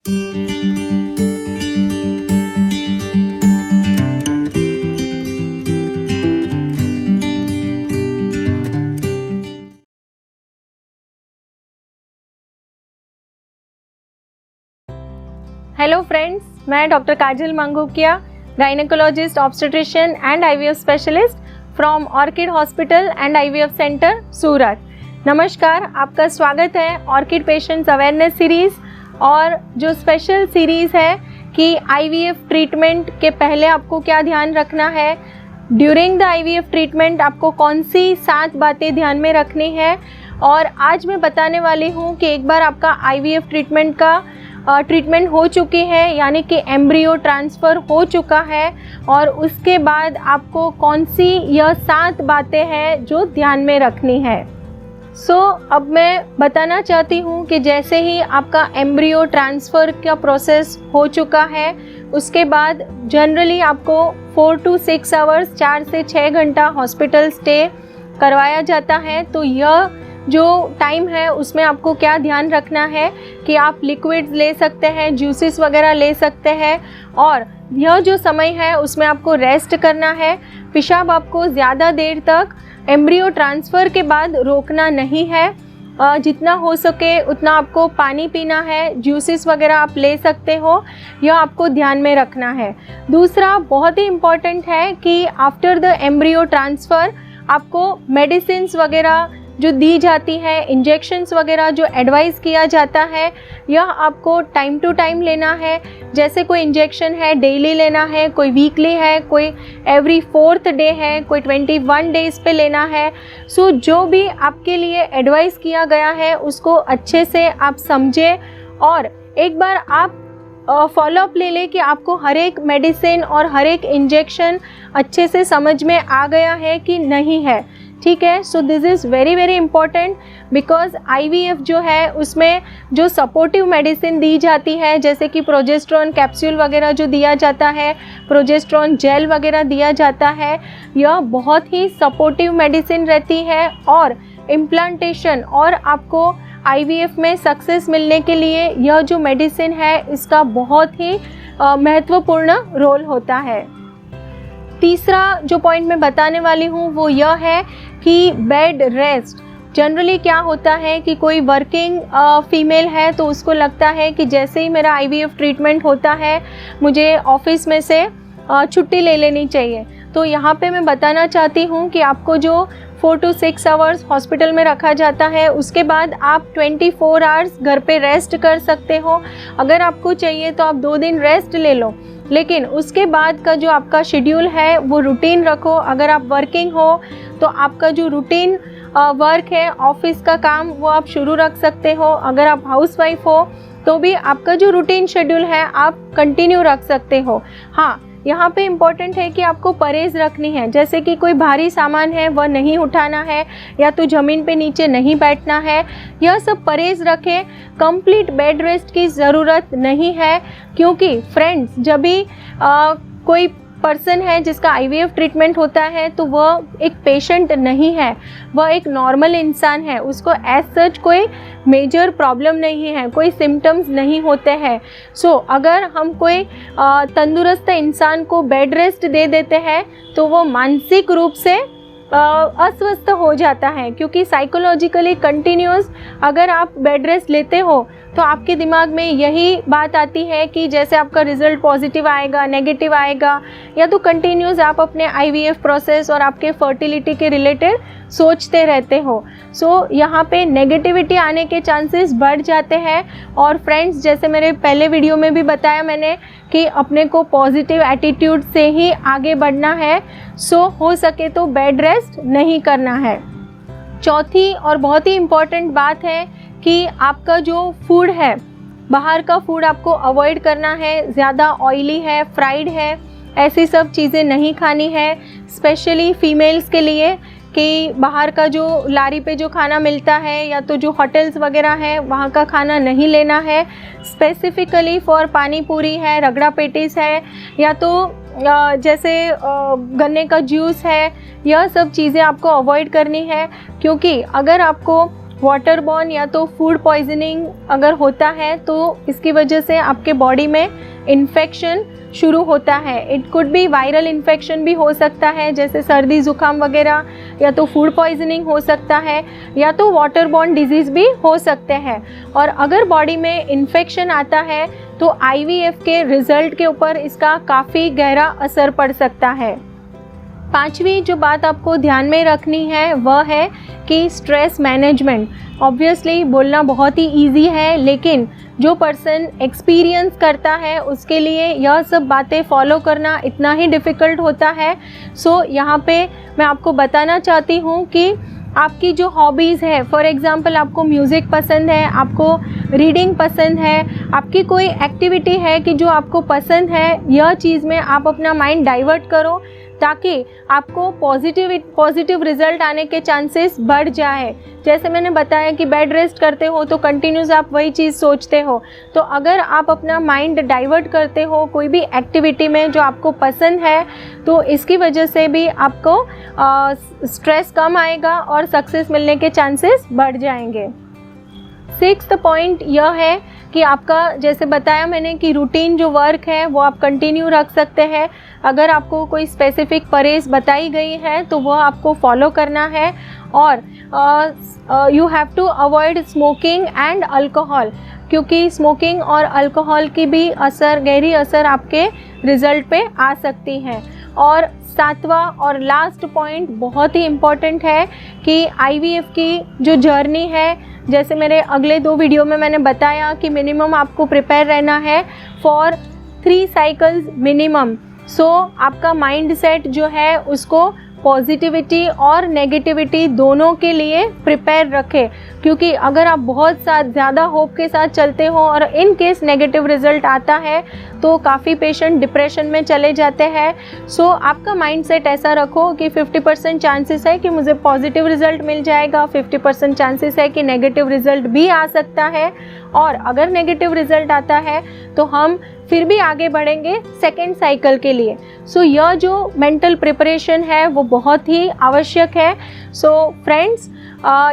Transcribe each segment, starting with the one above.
Hello friends, मैं doctor Kajal Mangukiya, gynaecologist, obstetrician and IVF specialist from Orchid Hospital and IVF centre Surat. नमस्कार, आपका स्वागत है ऑर्किड पेशेंट्स अवेयरनेस सीरीज़। और जो स्पेशल सीरीज़ है कि आईवीएफ ट्रीटमेंट के पहले आपको क्या ध्यान रखना है, ड्यूरिंग द आईवीएफ ट्रीटमेंट आपको कौन सी 7 बातें ध्यान में रखनी है। और आज मैं बताने वाली हूँ कि एक बार आपका आईवीएफ ट्रीटमेंट का ट्रीटमेंट हो चुकी है, यानी कि एम्ब्रियो ट्रांसफ़र हो चुका है, और उसके बाद आपको कौन सी यह 7 बातें हैं जो ध्यान में रखनी है। अब मैं बताना चाहती हूँ कि जैसे ही आपका एम्ब्रियो ट्रांसफ़र का प्रोसेस हो चुका है, उसके बाद जनरली आपको 4 to 6 आवर्स 4 से 6 घंटा हॉस्पिटल स्टे करवाया जाता है। तो यह जो टाइम है उसमें आपको क्या ध्यान रखना है कि आप लिक्विड्स ले सकते हैं, जूसेस वगैरह ले सकते हैं, और यह जो समय है उसमें आपको रेस्ट करना है। पेशाब आपको ज़्यादा देर तक एम्ब्रियो ट्रांसफ़र के बाद रोकना नहीं है। जितना हो सके उतना आपको पानी पीना है, जूसेस वगैरह आप ले सकते हो, यह आपको ध्यान में रखना है। दूसरा बहुत ही इम्पॉर्टेंट है कि आफ्टर द एम्ब्रियो ट्रांसफ़र आपको मेडिसिन्स वगैरह जो दी जाती है, इंजेक्शंस वगैरह जो एडवाइस किया जाता है, यह आपको टाइम टू टाइम लेना है। जैसे कोई इंजेक्शन है डेली लेना है, कोई वीकली है, कोई एवरी 4th डे है, कोई 21 डेज़ पे लेना है। जो भी आपके लिए एडवाइस किया गया है उसको अच्छे से आप समझें, और एक बार आप फॉलोअप ले लें कि आपको हर एक मेडिसिन और हर एक इंजेक्शन अच्छे से समझ में आ गया है कि नहीं है। ठीक है, so this is very very important, because IVF जो है उसमें जो सपोर्टिव मेडिसिन दी जाती है, जैसे कि प्रोजेस्टेरोन कैप्सूल वगैरह जो दिया जाता है, प्रोजेस्टेरोन जेल वगैरह दिया जाता है, यह बहुत ही सपोर्टिव मेडिसिन रहती है। और इम्प्लांटेशन और आपको आईवीएफ में सक्सेस मिलने के लिए यह जो मेडिसिन है इसका बहुत ही महत्वपूर्ण रोल होता है। तीसरा जो पॉइंट मैं बताने वाली हूँ वो यह है कि बेड रेस्ट। जनरली क्या होता है कि कोई वर्किंग फीमेल है तो उसको लगता है कि जैसे ही मेरा आईवीएफ ट्रीटमेंट होता है मुझे ऑफिस में से छुट्टी ले लेनी चाहिए। तो यहाँ पे मैं बताना चाहती हूँ कि आपको जो 4 to 6 आवर्स हॉस्पिटल में रखा जाता है, उसके बाद आप 24 आवर्स घर पे रेस्ट कर सकते हो। अगर आपको चाहिए तो आप 2 दिन रेस्ट ले लो, लेकिन उसके बाद का जो आपका शेड्यूल है वो रूटीन रखो। अगर आप वर्किंग हो तो आपका जो रूटीन वर्क है, ऑफिस का काम, वो आप शुरू रख सकते हो। अगर आप हाउसवाइफ हो तो भी आपका जो रूटीन शेड्यूल है आप कंटिन्यू रख सकते हो। हाँ, यहाँ पे इम्पॉर्टेंट है कि आपको परहेज़ रखनी है, जैसे कि कोई भारी सामान है वह नहीं उठाना है, या तो ज़मीन पे नीचे नहीं बैठना है, यह सब परहेज़ रखें। कंप्लीट बेड रेस्ट की ज़रूरत नहीं है, क्योंकि फ्रेंड्स जब भी कोई पर्सन है जिसका आईवीएफ ट्रीटमेंट होता है तो वह एक पेशेंट नहीं है, वह एक नॉर्मल इंसान है। उसको एज सच कोई मेजर प्रॉब्लम नहीं है, कोई सिम्टम्स नहीं होते हैं। अगर हम कोई तंदुरुस्त इंसान को बेड रेस्ट दे देते हैं तो वो मानसिक रूप से अस्वस्थ हो जाता है, क्योंकि साइकोलॉजिकली कंटिन्यूस अगर आप बेड रेस्ट लेते हो तो आपके दिमाग में यही बात आती है कि जैसे आपका रिज़ल्ट पॉजिटिव आएगा, नेगेटिव आएगा, या तो कंटिन्यूस आप अपने आईवीएफ प्रोसेस और आपके फर्टिलिटी के रिलेटेड सोचते रहते हो। यहाँ पे नेगेटिविटी आने के चांसेस बढ़ जाते हैं। और फ्रेंड्स, जैसे मेरे पहले वीडियो में भी बताया मैंने कि अपने को पॉजिटिव एटीट्यूड से ही आगे बढ़ना है। हो सके तो बेड रेस्ट नहीं करना है। चौथी और बहुत ही इम्पॉर्टेंट बात है कि आपका जो फूड है, बाहर का फूड आपको अवॉइड करना है। ज़्यादा ऑयली है, फ्राइड है, ऐसी सब चीज़ें नहीं खानी है। स्पेशली फीमेल्स के लिए कि बाहर का जो लारी पे जो खाना मिलता है या तो जो होटल्स वगैरह हैं वहाँ का खाना नहीं लेना है। स्पेसिफ़िकली फॉर पानी पूरी है, रगड़ा पेटीस है, या तो जैसे गन्ने का जूस है, यह सब चीज़ें आपको अवॉइड करनी है। क्योंकि अगर आपको वाटरबॉर्न या तो फूड पॉइजनिंग अगर होता है तो इसकी वजह से आपके बॉडी में इन्फेक्शन शुरू होता है। It could be viral infection भी हो सकता है, जैसे सर्दी ज़ुकाम वगैरह, या तो फूड पॉइजनिंग हो सकता है, या तो वाटरबॉर्न डिजीज़ भी हो सकते हैं। और अगर बॉडी में इन्फेक्शन आता है तो IVF के रिज़ल्ट के ऊपर इसका काफ़ी गहरा असर पड़ सकता है। पांचवी जो बात आपको ध्यान में रखनी है वह है कि स्ट्रेस मैनेजमेंट। ऑब्वियसली बोलना बहुत ही इजी है, लेकिन जो पर्सन एक्सपीरियंस करता है उसके लिए यह सब बातें फॉलो करना इतना ही डिफ़िकल्ट होता है। सो यहाँ पे मैं आपको बताना चाहती हूँ कि आपकी जो हॉबीज़ है, फॉर एग्ज़ाम्पल आपको म्यूज़िक पसंद है, आपको रीडिंग पसंद है, आपकी कोई एक्टिविटी है कि जो आपको पसंद है, यह चीज़ में आप अपना माइंड डाइवर्ट करो ताकि आपको पॉजिटिव रिज़ल्ट आने के चांसेस बढ़ जाए। जैसे मैंने बताया कि बेड रेस्ट करते हो तो कंटिन्यूस आप वही चीज़ सोचते हो, तो अगर आप अपना माइंड डाइवर्ट करते हो कोई भी एक्टिविटी में जो आपको पसंद है, तो इसकी वजह से भी आपको स्ट्रेस कम आएगा और सक्सेस मिलने के चांसेस बढ़ जाएंगे। सिक्स्थ पॉइंट यह है कि आपका, जैसे बताया मैंने कि रूटीन जो वर्क है वो आप कंटिन्यू रख सकते हैं। अगर आपको कोई स्पेसिफिक परहेज़ बताई गई है तो वह आपको फॉलो करना है। और you have to avoid smoking and alcohol, क्योंकि स्मोकिंग और अल्कोहल की भी गहरी असर आपके रिज़ल्ट पे आ सकती है। और सातवां और लास्ट पॉइंट बहुत ही इम्पॉर्टेंट है कि IVF की जो जर्नी है, जैसे मेरे अगले 2 वीडियो में मैंने बताया कि मिनिमम आपको प्रिपेयर रहना है फॉर 3 साइकिल्स मिनिमम। सो आपका माइंड सेट जो है उसको पॉजिटिविटी और नेगेटिविटी दोनों के लिए प्रिपेयर रखें, क्योंकि अगर आप बहुत ज़्यादा होप के साथ चलते हो और इन केस नेगेटिव रिज़ल्ट आता है तो काफ़ी पेशेंट डिप्रेशन में चले जाते हैं। सो आपका माइंड सेट ऐसा रखो कि 50% चांसेस है कि मुझे पॉजिटिव रिज़ल्ट मिल जाएगा, 50% चांसेस है कि नेगेटिव रिज़ल्ट भी आ सकता है, और अगर नेगेटिव रिज़ल्ट आता है तो हम फिर भी आगे बढ़ेंगे सेकेंड साइकिल के लिए। सो यह जो मेंटल प्रिपरेशन है वो बहुत ही आवश्यक है। सो फ्रेंड्स,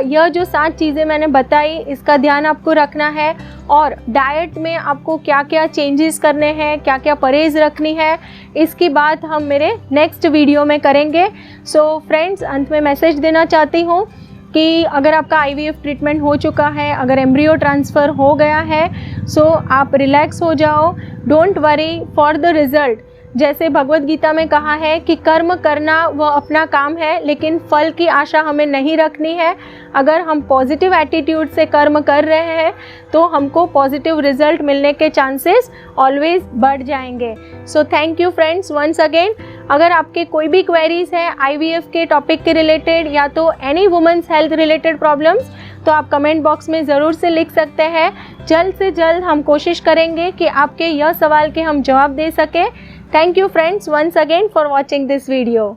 यह जो 7 चीज़ें मैंने बताई इसका ध्यान आपको रखना है। और डाइट में आपको क्या क्या चेंजेस करने हैं, क्या क्या परहेज़ रखनी है, इसकी बात हम मेरे नेक्स्ट वीडियो में करेंगे। सो फ्रेंड्स, अंत में मैसेज देना चाहती हूँ कि अगर आपका IVF ट्रीटमेंट हो चुका है, अगर एम्ब्रियो ट्रांसफ़र हो गया है, सो आप रिलैक्स हो जाओ, don't worry for the result. जैसे भगवत गीता में कहा है कि कर्म करना वह अपना काम है, लेकिन फल की आशा हमें नहीं रखनी है। अगर हम पॉजिटिव एटीट्यूड से कर्म कर रहे हैं तो हमको पॉजिटिव रिज़ल्ट मिलने के चांसेस ऑलवेज बढ़ जाएंगे। So thank you friends once again. अगर आपके कोई भी क्वेरीज़ है IVF के टॉपिक के रिलेटेड या तो any women's health related problems, तो आप कमेंट बॉक्स में ज़रूर से लिख सकते हैं। जल्द से जल्द हम कोशिश करेंगे कि आपके यह सवाल के हम जवाब दे सकें। Thank you friends once again for watching this video.